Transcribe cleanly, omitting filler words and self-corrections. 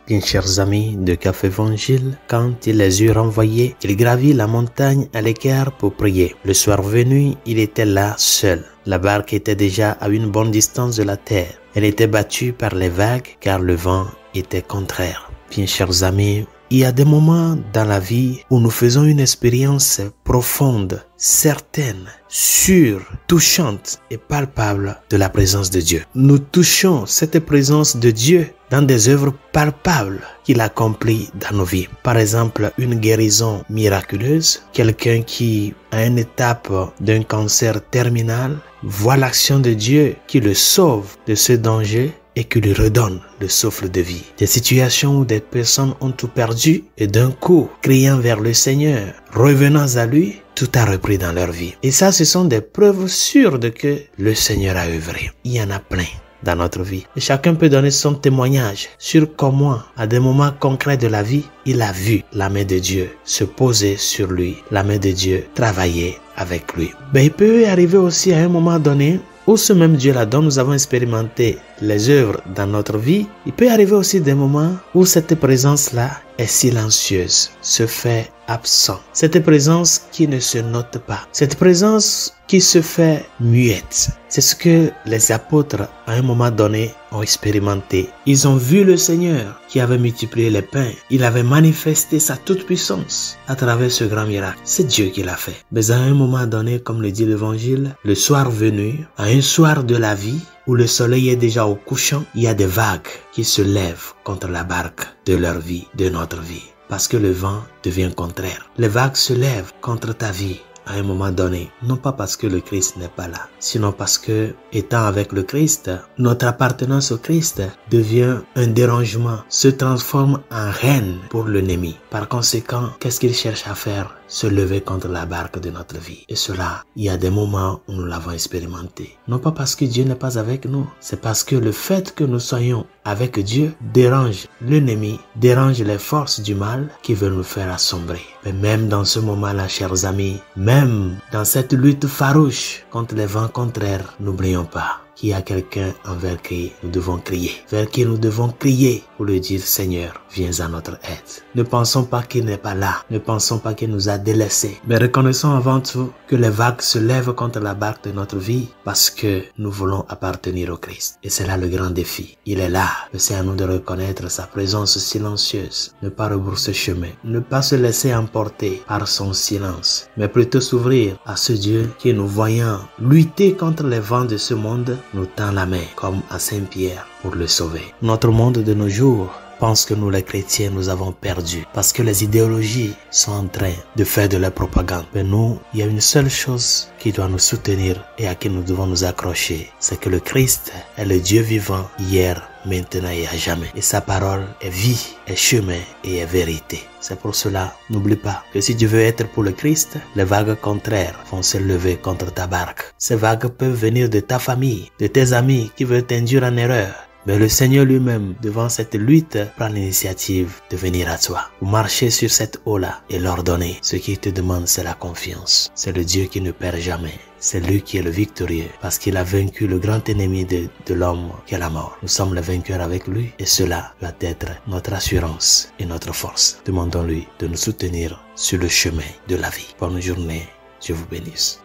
Bien chers amis de Café Évangile, quand il les eut renvoyés, il gravit la montagne à l'écart pour prier. Le soir venu, il était là seul. La barque était déjà à une bonne distance de la terre. Elle était battue par les vagues car le vent était contraire. Bien chers amis, il y a des moments dans la vie où nous faisons une expérience profonde, certaine, sûre, touchante et palpable de la présence de Dieu. Nous touchons cette présence de Dieu dans des œuvres palpables qu'il accomplit dans nos vies. Par exemple, une guérison miraculeuse, quelqu'un qui, à une étape d'un cancer terminal, voit l'action de Dieu qui le sauve de ce danger et qui lui redonne le souffle de vie. Des situations où des personnes ont tout perdu et d'un coup, criant vers le Seigneur, revenant à lui, tout a repris dans leur vie. Et ça, ce sont des preuves sûres de que le Seigneur a œuvré. Il y en a plein dans notre vie. Et chacun peut donner son témoignage sur comment, à des moments concrets de la vie, il a vu la main de Dieu se poser sur lui, la main de Dieu travailler avec lui. Il peut arriver aussi à un moment donné où ce même Dieu-là dont nous avons expérimenté les œuvres dans notre vie, il peut arriver aussi des moments où cette présence-là est silencieuse, se fait absent. Cette présence qui ne se note pas. Cette présence qui se fait muette. C'est ce que les apôtres, à un moment donné, ont expérimenté. Ils ont vu le Seigneur qui avait multiplié les pains. Il avait manifesté sa toute-puissance à travers ce grand miracle. C'est Dieu qui l'a fait. Mais à un moment donné, comme le dit l'Évangile, le soir venu, à un soir de la vie, où le soleil est déjà au couchant, il y a des vagues qui se lèvent contre la barque de leur vie, de notre vie. Parce que le vent devient contraire. Les vagues se lèvent contre ta vie à un moment donné, non pas parce que le Christ n'est pas là, sinon parce que, étant avec le Christ, notre appartenance au Christ devient un dérangement, se transforme en reine pour l'ennemi. Par conséquent, qu'est-ce qu'il cherche à faire? Se lever contre la barque de notre vie. Et cela, il y a des moments où nous l'avons expérimenté. Non pas parce que Dieu n'est pas avec nous, c'est parce que le fait que nous soyons avec Dieu dérange l'ennemi, dérange les forces du mal qui veulent nous faire assombrer. Mais même dans ce moment-là, chers amis, même dans cette lutte farouche contre les vents contraires, n'oublions pas qu'il y a quelqu'un envers qui nous devons crier, vers qui nous devons crier pour lui dire, Seigneur, viens à notre aide. Ne pensons pas qu'il n'est pas là, ne pensons pas qu'il nous a délaissés, mais reconnaissons avant tout que les vagues se lèvent contre la barque de notre vie parce que nous voulons appartenir au Christ. Et c'est là le grand défi. Il est là, mais c'est à nous de reconnaître sa présence silencieuse, ne pas rebrousser chemin, ne pas se laisser emporter par son silence, mais plutôt s'ouvrir à ce Dieu qui, nous voyant lutter contre les vents de ce monde, nous tend la main comme à Saint-Pierre pour le sauver. Notre monde de nos jours pense que nous les chrétiens nous avons perdu parce que les idéologies sont en train de faire de la propagande. Mais nous, il y a une seule chose qui doit nous soutenir et à qui nous devons nous accrocher, c'est que le Christ est le Dieu vivant hier, maintenant et à jamais. Et sa parole est vie, est chemin et est vérité. C'est pour cela, n'oublie pas que si tu veux être pour le Christ, les vagues contraires vont se lever contre ta barque. Ces vagues peuvent venir de ta famille, de tes amis qui veulent t'induire en erreur. Mais le Seigneur lui-même, devant cette lutte, prend l'initiative de venir à toi, pour marcher sur cette eau-là et l'ordonner. Ce qu'il te demande, c'est la confiance. C'est le Dieu qui ne perd jamais. C'est lui qui est le victorieux, parce qu'il a vaincu le grand ennemi de l'homme, qui est la mort. Nous sommes les vainqueurs avec lui, et cela va être notre assurance et notre force. Demandons-lui de nous soutenir sur le chemin de la vie. Bonne journée, Dieu vous bénisse.